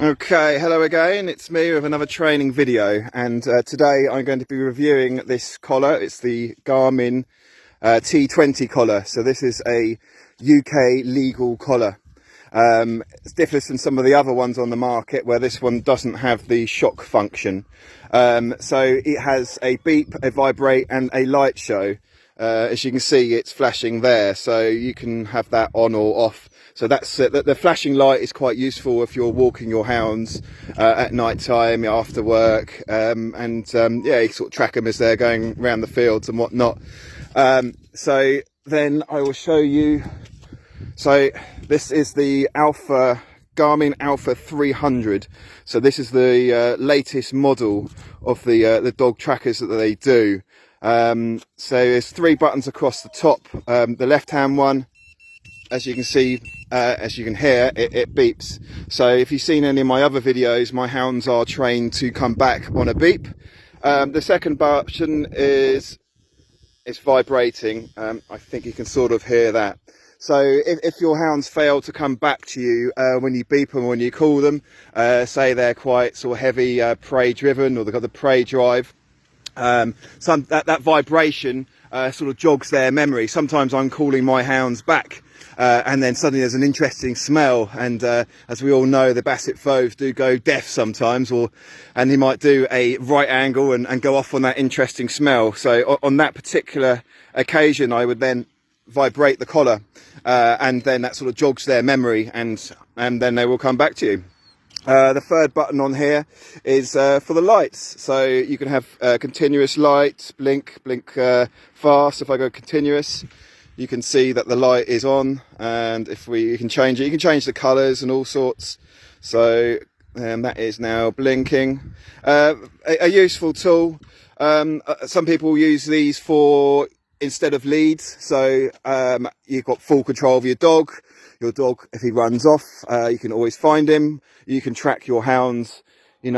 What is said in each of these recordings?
Okay, hello again, it's me with another training video, and today I'm going to be reviewing this collar. It's the Garmin T20 collar. So this is a UK legal collar. It differs from some of the other ones on the market where this one doesn't have the shock function. So it has a beep, a vibrate and a light show. As you can see, it's flashing there, so you can have that on or off. So that's the flashing light is quite useful if you're walking your hounds at night time after work, yeah, you sort of track them as they're going around the fields and whatnot. So then I will show you. So this is the Garmin Alpha 300. So this is the latest model of the dog trackers that they do. So there's 3 buttons across the top. The left hand one, as you can see, as you can hear, it beeps. So if you've seen any of my other videos, my hounds are trained to come back on a beep. The second button is vibrating. I think you can sort of hear that. So if your hounds fail to come back to you when you beep them, when you call them, say they're quite sort of heavy prey driven, or they've got the prey drive, that vibration sort of jogs their memory. Sometimes I'm calling my hounds back and then suddenly there's an interesting smell, and as we all know, the basset foes do go deaf sometimes, and he might do a right angle and go off on that interesting smell. So on that particular occasion, I would then vibrate the collar, and then that sort of jogs their memory, and then they will come back to you. The third button on here is for the lights. So you can have continuous light, blink fast. If I go continuous, you can see that the light is on, and you can change it. You can change the colours and all sorts. So that is now blinking. A useful tool. Some people use these for instead of leads. So you've got full control of your dog. Your dog, if he runs off, you can always find him. You can track your hounds, 10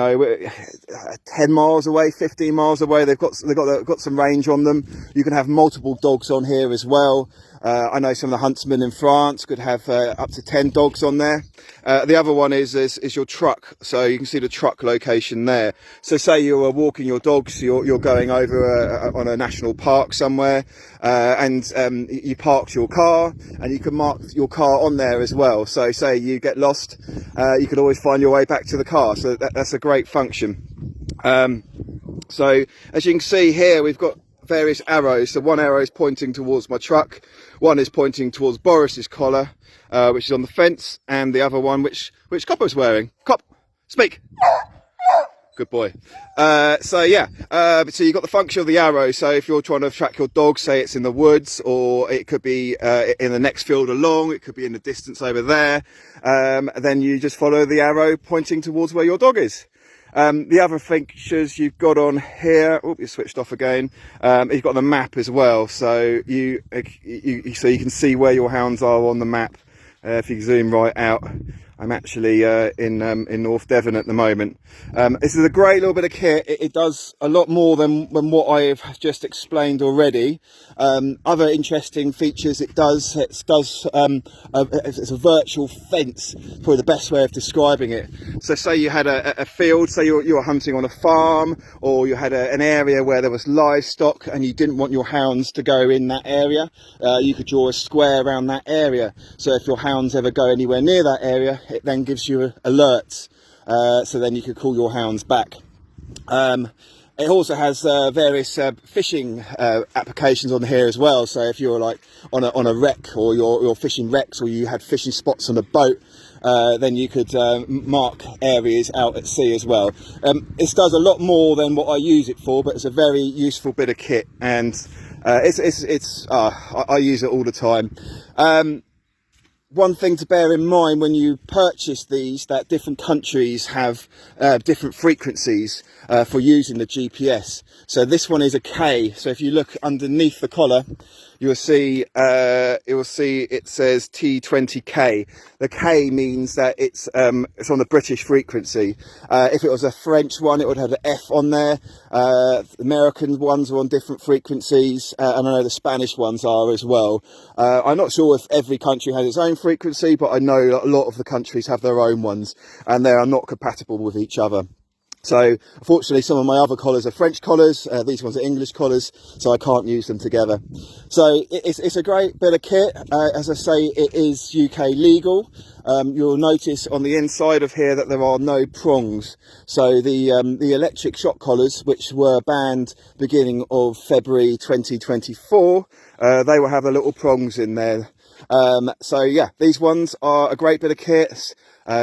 miles away, 15 miles away. They've got some range on them. You can have multiple dogs on here as well. I know some of the huntsmen in France could have up to 10 dogs on there. The other one is your truck. So you can see the truck location there. So say you are walking your dogs, you're going over on a national park somewhere, and you parked your car, and you can mark your car on there as well. So say you get lost, you could always find your way back to the car. So that's a great function. So as you can see here, we've got various arrows. So one arrow is pointing towards my truck, one is pointing towards Boris's collar, which is on the fence, and the other one which Copper's wearing. Cop, speak. Good boy. So yeah, so you've got the function of the arrow. So if you're trying to track your dog, say it's in the woods, or it could be in the next field along, it could be in the distance over there, then you just follow the arrow pointing towards where your dog is. The other features you've got on here, oh, you switched off again. You've got the map as well, so you can see where your hounds are on the map. If you zoom right out, I'm actually in North Devon at the moment. This is a great little bit of kit. It does a lot more than what I've just explained already. Other interesting features it's a virtual fence, probably the best way of describing it. So say you had a field, say you were hunting on a farm, or you had an area where there was livestock and you didn't want your hounds to go in that area, you could draw a square around that area. So if your hounds ever go anywhere near that area, it then gives you alerts, so then you could call your hounds back. It also has various fishing applications on here as well. So if you're like on a wreck, or you're fishing wrecks, or you had fishing spots on a boat, then you could mark areas out at sea as well. This does a lot more than what I use it for, but it's a very useful bit of kit, and I use it all the time. One thing to bear in mind when you purchase these, that different countries have different frequencies for using the GPS. So this one is a K. So if you look underneath the collar, you'll see it says T20K. The K means that it's on the British frequency. If it was a French one, it would have an F on there. American ones are on different frequencies, and I know the Spanish ones are as well. I'm not sure if every country has its own frequency, but I know a lot of the countries have their own ones, and they are not compatible with each other. So unfortunately, some of my other collars are French collars, these ones are English collars, so I can't use them together. So it's a great bit of kit. As I say, it is UK legal. You'll notice on the inside of here that there are no prongs. So the electric shock collars, which were banned beginning of February 2024, they will have the little prongs in there. So yeah, these ones are a great bit of kit.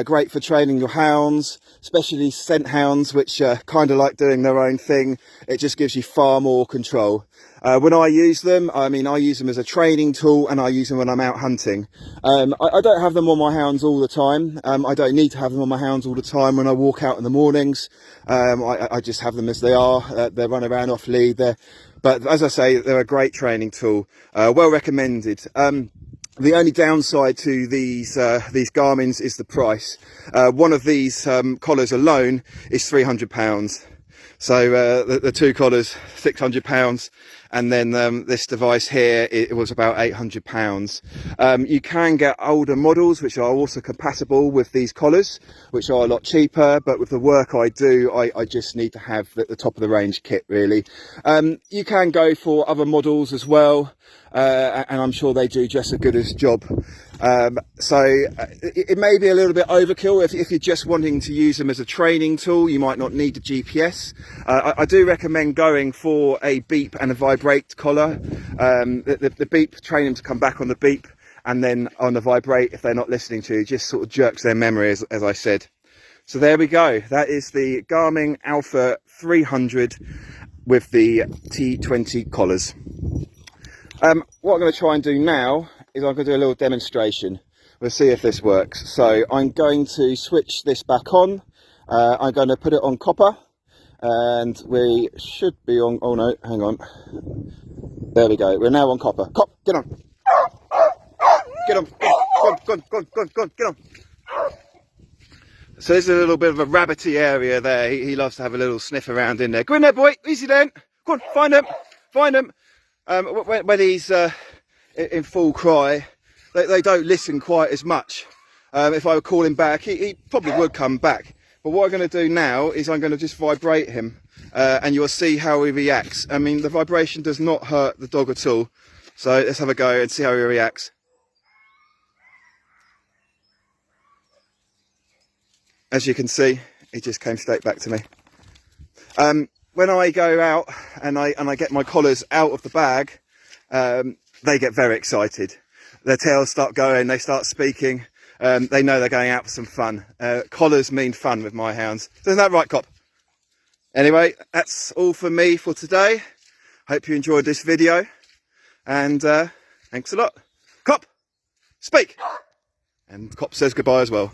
Great for training your hounds, especially scent hounds, which kind of like doing their own thing. It just gives you far more control. When I use them, I use them as a training tool, and I use them when I'm out hunting. I don't have them on my hounds all the time. I don't need to have them on my hounds all the time when I walk out in the mornings. I just have them as they are. They run around off lead there. But as I say, they're a great training tool. Well recommended. The only downside to these Garmins is the price. One of these collars alone is £300. So the two collars, £600, and then this device here, it was about £800. You can get older models which are also compatible with these collars, which are a lot cheaper, but with the work I do, I just need to have the top of the range kit really. You can go for other models as well, and I'm sure they do just as good a job. So it may be a little bit overkill if you're just wanting to use them as a training tool. You might not need a GPS. I do recommend going for a beep and a vibrate collar. The beep, train them to come back on the beep, and then on the vibrate, if they're not listening to you, just sort of jerks their memory, as I said. So there we go. That is the Garmin Alpha 300 with the T20 collars. What I'm going to try and do now is I'm going to do a little demonstration. We'll see if this works. So I'm going to switch this back on. I'm going to put it on copper, and we should be on, oh no, hang on. There we go. We're now on copper. Cop, get on. Get on. Go on, get on. So there's a little bit of a rabbity area there. He loves to have a little sniff around in there. Go in there, boy. Easy then. Go on, find him. Find him. When he's in full cry, they don't listen quite as much. If I would call him back, he probably would come back. But what I'm going to do now is I'm going to just vibrate him, and you'll see how he reacts. I mean, the vibration does not hurt the dog at all. So let's have a go and see how he reacts. As you can see, he just came straight back to me. When I go out and I get my collars out of the bag, they get very excited. Their tails start going, they start speaking. They know they're going out for some fun. Collars mean fun with my hounds. Isn't that right, Cop? Anyway, that's all for me for today. Hope you enjoyed this video, and thanks a lot. Cop, speak! And Cop says goodbye as well.